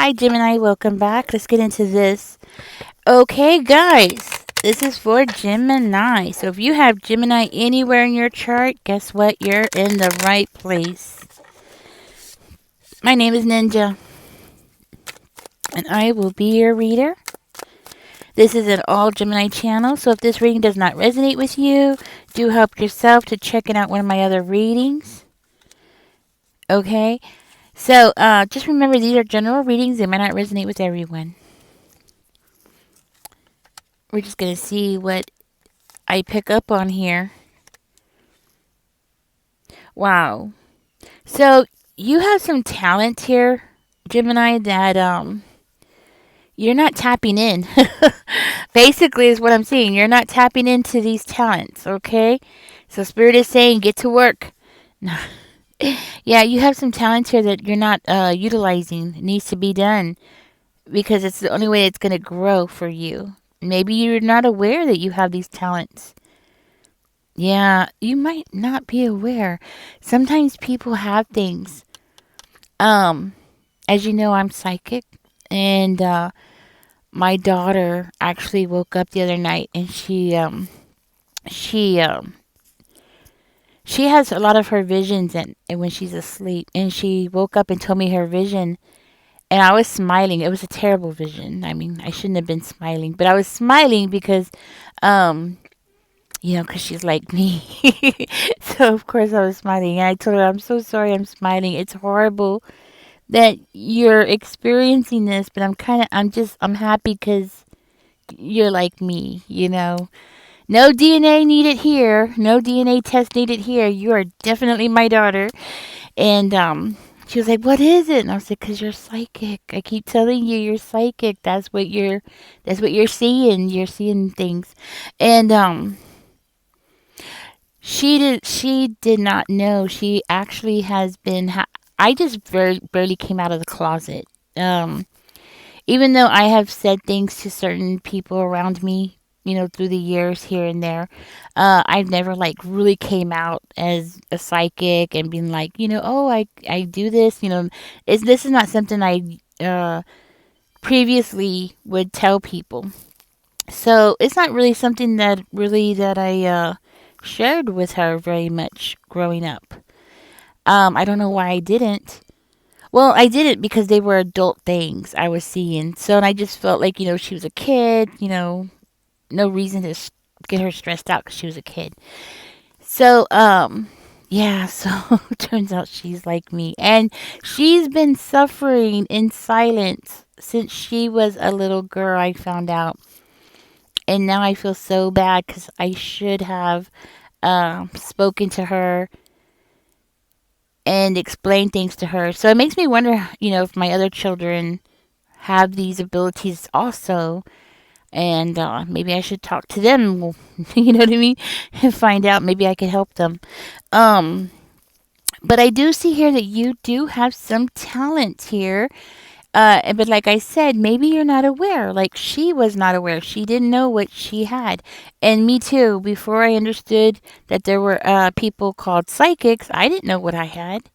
Hi, Gemini. Welcome back. Let's get into this. Okay, guys. This is for Gemini. So if you have Gemini anywhere in your chart, guess what? You're in the right place. My name is Ninja, and I will be your reader. This is an all Gemini channel, so if this reading does not resonate with you, do help yourself to checking out one of my other readings. Okay? So just remember, these are general readings. They might not resonate with everyone. We're just going to see what I pick up on here. Wow. So you have some talent here, Gemini, that you're not tapping in. Basically is what I'm seeing. You're not tapping into these talents, okay? So Spirit is saying get to work. Yeah, you have some talents here that you're not utilizing. It needs to be done because it's the only way it's going to grow for you. Maybe you're not aware that you have these talents. Yeah, you might not be aware. Sometimes people have things. Um, as you know, I'm psychic, and my daughter actually woke up the other night, and she she has a lot of her visions, and when she's asleep, and she woke up and told me her vision, and I was smiling. It was a terrible vision. I mean, I shouldn't have been smiling, but I was smiling because, um, because she's like me. So, of course, I was smiling. And I told her, I'm so sorry I'm smiling. It's horrible that you're experiencing this, but I'm happy because you're like me. No DNA needed here. No DNA test needed here. You are definitely my daughter. And, she was like, "What is it?" And I was like, "Cause you're psychic. I keep telling you, you're psychic. That's what you're seeing. You're seeing things." And she did not know. She actually has been. I just barely came out of the closet. Um, Even though I have said things to certain people around me, through the years here and there, I've never like really came out as a psychic and been like, oh, I do this. This is not something I previously would tell people. So it's not really something that I shared with her very much growing up. I don't know why I didn't. Well, I didn't because they were adult things I was seeing. So, and I just felt like, she was a kid, no reason to get her stressed out because she was a kid. So, yeah, so turns out she's like me. And she's been suffering in silence since she was a little girl, I found out. And now I feel so bad because I should have spoken to her and explained things to her. So it makes me wonder, if my other children have these abilities also. And maybe I should talk to them, you know what I mean? And find out maybe I could help them. Um, but I do see here that you do have some talent here. But like I said, maybe you're not aware. Like she was not aware. She didn't know what she had. And me too. Before I understood that there were people called psychics, I didn't know what I had.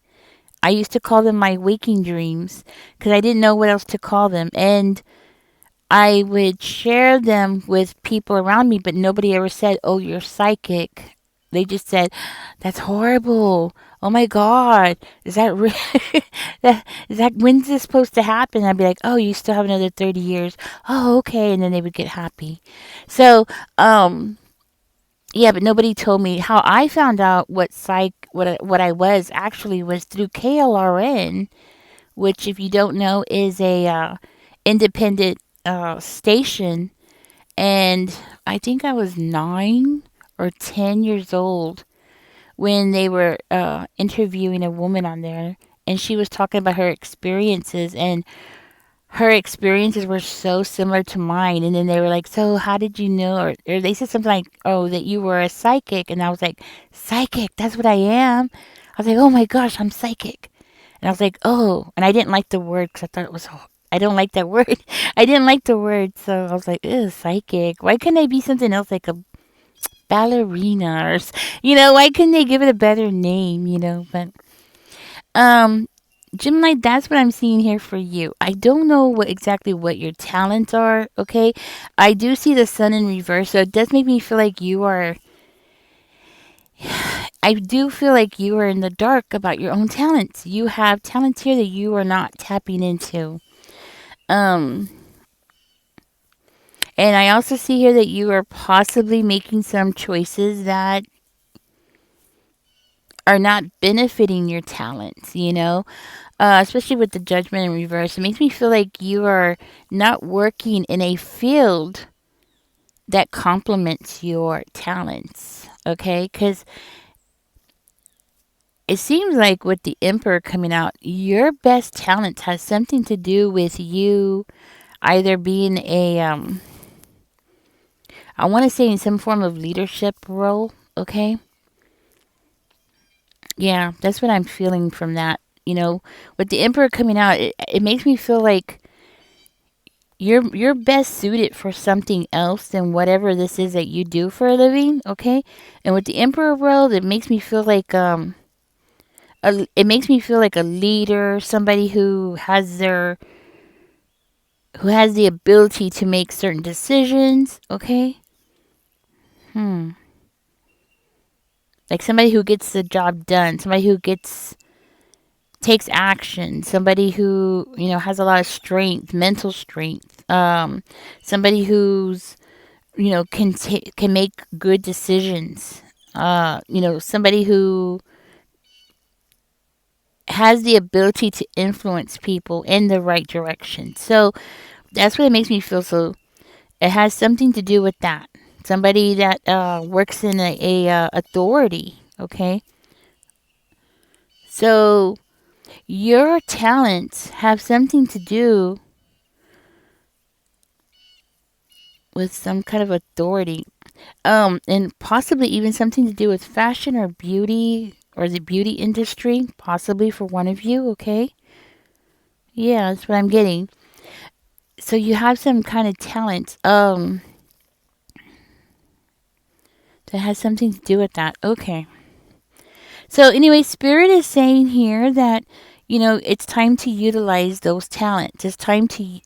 I used to call them my waking dreams because I didn't know what else to call them. And I would share them with people around me, but nobody ever said, "Oh, you're psychic." They just said, "That's horrible. Oh my God, is that when's this supposed to happen?" I'd be like, "Oh, you still have another 30 years." Oh, okay, and then they would get happy. So, yeah, but nobody told me how I found out what I was actually was through KLRN, which, if you don't know, is a independent station, and I think I was 9 or 10 years old when they were interviewing a woman on there, and she was talking about her experiences, and her experiences were so similar to mine. And then they were like, "So, how did you know?" Or they said something like, "Oh, that you were a psychic," and I was like, "Psychic? That's what I am." I was like, "Oh my gosh, I'm psychic." And I was like, "Oh," and I didn't like the word because I thought it was. I don't like that word. I didn't like the word, so I was like, "Ew, psychic. Why couldn't I be something else like a ballerina or, why couldn't they give it a better name? But um, Gemini, that's what I'm seeing here for you. I don't know what exactly what your talents are, okay? I do see the sun in reverse, so it does make me feel like you are I do feel like you are in the dark about your own talents. You have talents here that you are not tapping into. Um and I also see here that you are possibly making some choices that are not benefiting your talents, you know? Especially with the judgment in reverse. It makes me feel like you are not working in a field that complements your talents. Okay? Because it seems like with the Emperor coming out, your best talent has something to do with you either being I want to say in some form of leadership role. Okay? Yeah, that's what I'm feeling from that. You know, with the Emperor coming out, it makes me feel like you're best suited for something else than whatever this is that you do for a living, okay? And with the Emperor world, it makes me feel like it makes me feel like a leader, somebody who has the ability to make certain decisions, okay? Hmm. Like somebody who gets the job done, somebody who gets takes action, somebody who, you know, has a lot of strength, mental strength. Somebody who's you know can make good decisions. You know, somebody who has the ability to influence people in the right direction. So that's what it makes me feel. So it has something to do with that. Somebody that works in a authority. Okay, so your talents have something to do with some kind of authority. And possibly even something to do with fashion or beauty or the beauty industry, possibly for one of you, okay? Yeah, that's what I'm getting. So you have some kind of talent, that has something to do with that. Okay. So anyway, Spirit is saying here that you know it's time to utilize those talents. It's time to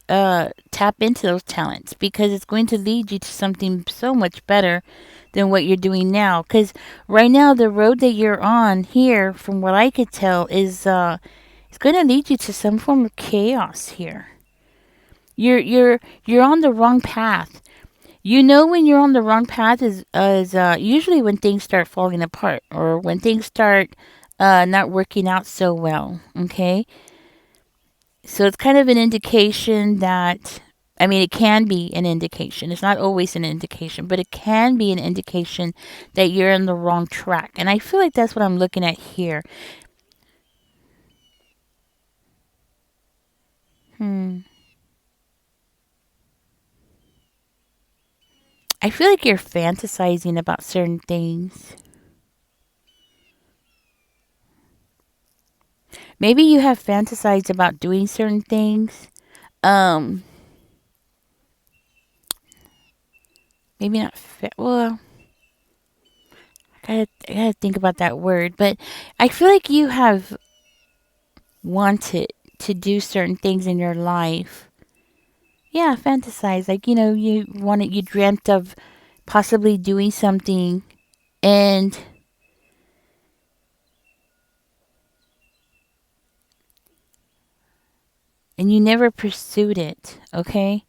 tap into those talents because it's going to lead you to something so much better than what you're doing now. Because right now, the road that you're on here, from what I could tell, is it's going to lead you to some form of chaos here. You're on the wrong path. You know when you're on the wrong path is usually when things start falling apart or when things start not working out so well. Okay, so it's kind of an indication that I mean it can be an indication. It's not always an indication, but it can be an indication that you're on the wrong track. And I feel like that's what I'm looking at here. Hmm. I feel like you're fantasizing about certain things. Maybe you have fantasized about doing certain things. Um, maybe not. Well, I gotta think about that word, but I feel like you have wanted to do certain things in your life. Yeah, fantasize. Like, you know, you dreamt of possibly doing something and you never pursued it, okay?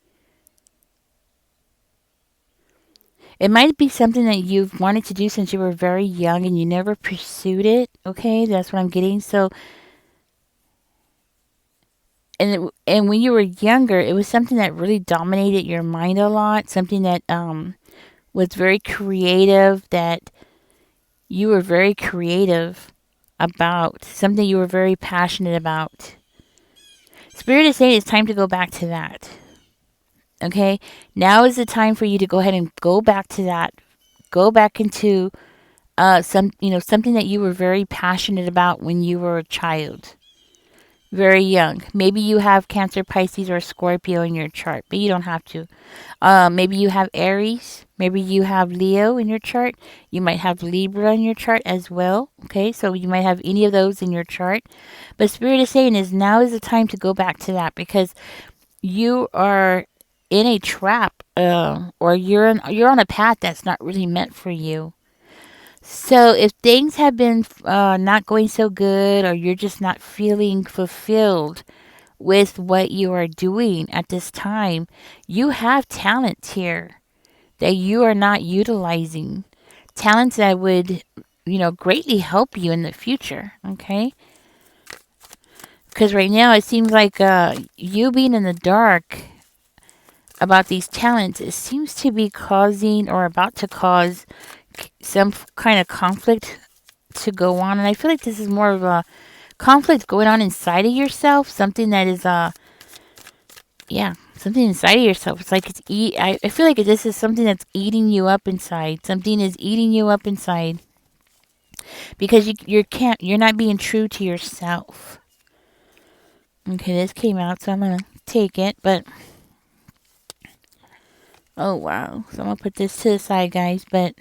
It might be something that you've wanted to do since you were very young and you never pursued it, okay? That's what I'm getting. So, and when you were younger, it was something that really dominated your mind a lot, something that was very creative, that you were very creative about, something you were very passionate about. Spirit is saying it's time to go back to that. Okay? Now is the time for you to go ahead and go back to that. Go back into something that you were very passionate about when you were a child. Very young. Maybe you have Cancer, Pisces, or Scorpio in your chart, but you don't have to. Maybe you have Aries. Maybe you have Leo in your chart. You might have Libra in your chart as well. Okay, so you might have any of those in your chart. But Spirit is saying is now is the time to go back to that because you are in a trap, or you're on a path that's not really meant for you. So if things have been not going so good, or you're just not feeling fulfilled with what you are doing at this time, you have talents here that you are not utilizing. Talents that would, greatly help you in the future. Okay. Because right now it seems like you being in the dark about these talents, it seems to be causing or about to cause some kind of conflict to go on. And I feel like this is more of a conflict going on inside of yourself, something that is yeah, something inside of yourself. It's like I feel like this is something that's eating you up inside. Something is eating you up inside because you're not being true to yourself. Okay, this came out, so I'm gonna take it. But oh wow, so I'm gonna put this to the side, guys. But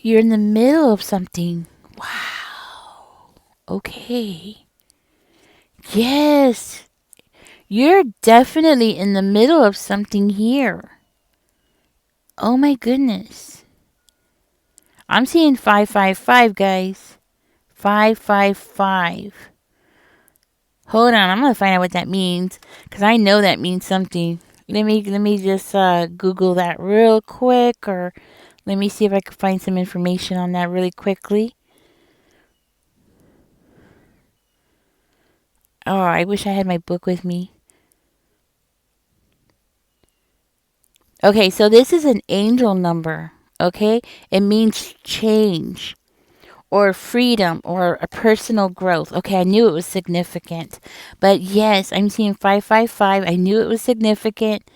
you're in the middle of something. Wow. Okay. Yes, you're definitely in the middle of something here. Oh my goodness. I'm seeing 555, guys. 555. Hold on, I'm gonna find out what that means because I know that means something. Let me just Google that real quick, or let me see if I can find some information on that really quickly. Oh, I wish I had my book with me. Okay, so this is an angel number. Okay, it means change or freedom or a personal growth. Okay, I knew it was significant. But yes, I'm seeing 555. I knew it was significant.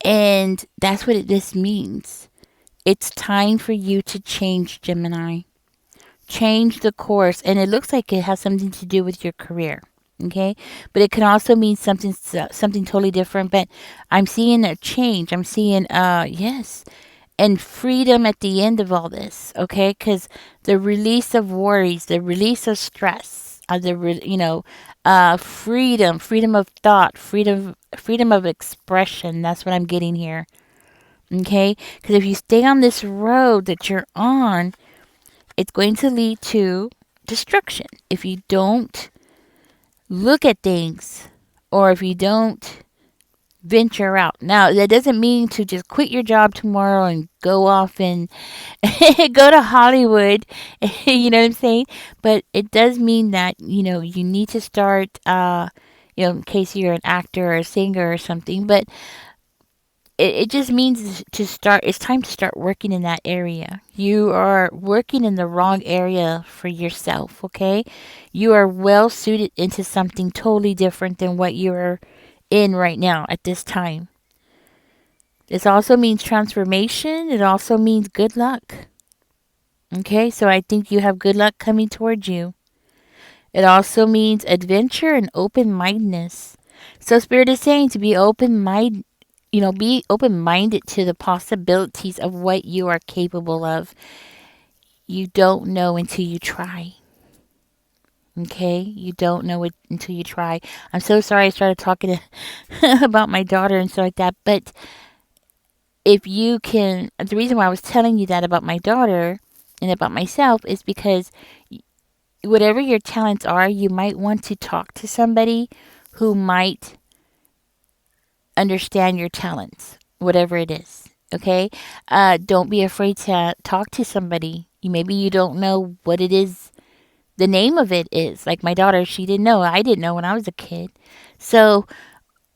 And that's what this means. It's time for you to change, Gemini. Change the course. And it looks like it has something to do with your career. Okay, but it can also mean something totally different. But I'm seeing a change. I'm seeing yes, and freedom at the end of all this, okay? Because the release of worries, the release of stress, freedom of thought, freedom of expression. That's what I'm getting here, okay? Because if you stay on this road that you're on, it's going to lead to destruction. If you don't look at things, or if you don't venture out. Now, that doesn't mean to just quit your job tomorrow and go off and go to Hollywood. You know what I'm saying? But it does mean that, you need to start, in case you're an actor or a singer or something. But it just means to start, it's time to start working in that area. You are working in the wrong area for yourself, okay? You are well suited into something totally different than what you're in right now at this time. This also means transformation. It also means good luck. Okay, so I think you have good luck coming towards you. It also means adventure and open mindedness. So Spirit is saying to be be open minded to the possibilities of what you are capable of. You don't know until you try. Okay, you don't know it until you try. I'm so sorry I started talking about my daughter and stuff like that, but if you can, the reason why I was telling you that about my daughter and about myself is because whatever your talents are, you might want to talk to somebody who might understand your talents, whatever it is. Okay, don't be afraid to talk to somebody. Maybe you don't know what it is. The name of it is like my daughter. She didn't know. I didn't know when I was a kid. So,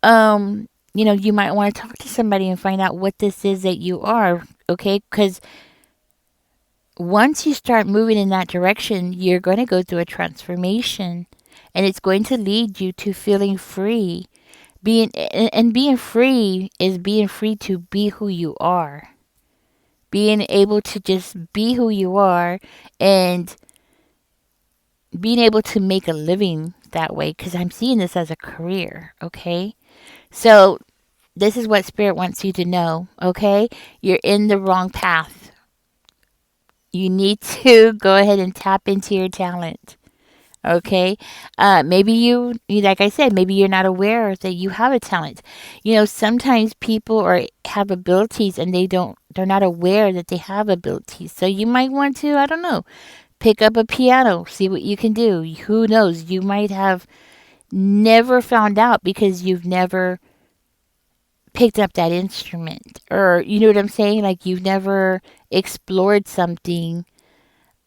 you might want to talk to somebody and find out what this is that you are. Okay, because once you start moving in that direction, you're going to go through a transformation, and it's going to lead you to feeling free. Being free is being free to be who you are. being able to just be who you are and being able to make a living that way, because I'm seeing this as a career, okay? So, this is what Spirit wants you to know, okay? You're in the wrong path. You need to go ahead and tap into your talent. Okay. Maybe like I said, maybe you're not aware that you have a talent. Sometimes people have abilities and they're not aware that they have abilities. So you might want to, I don't know, pick up a piano, see what you can do. Who knows? You might have never found out because you've never picked up that instrument. Or, you know what I'm saying? Like you've never explored something.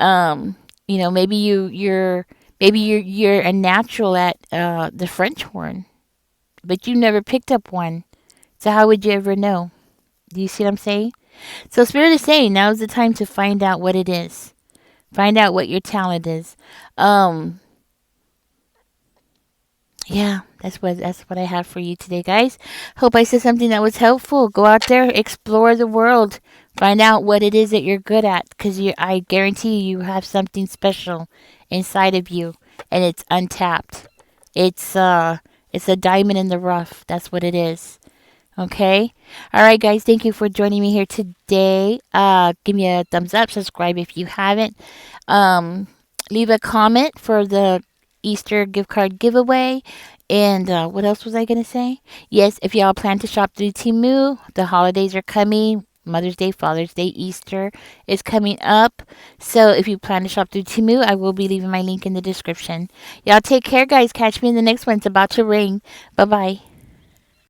um maybe you're a natural at the French horn, but you never picked up one. So how would you ever know? Do you see what I'm saying? So Spirit is saying now's the time to find out what it is. Find out what your talent is. um yeah, that's what I have for you today, guys. Hope I said something that was helpful. Go out there, explore the world, find out what it is that you're good at, because I guarantee you have something special inside of you, and it's untapped. It's a diamond in the rough. That's what it is. Okay. All right, guys. Thank you for joining me here today. Give me a thumbs up. Subscribe if you haven't. Um, Leave a comment for the Easter gift card giveaway. And what else was I going to say? Yes, if y'all plan to shop through Temu, the holidays are coming. Mother's Day, Father's Day, Easter is coming up. So if you plan to shop through Temu, I will be leaving my link in the description. Y'all take care, guys. Catch me in the next one. It's about to ring. Bye bye.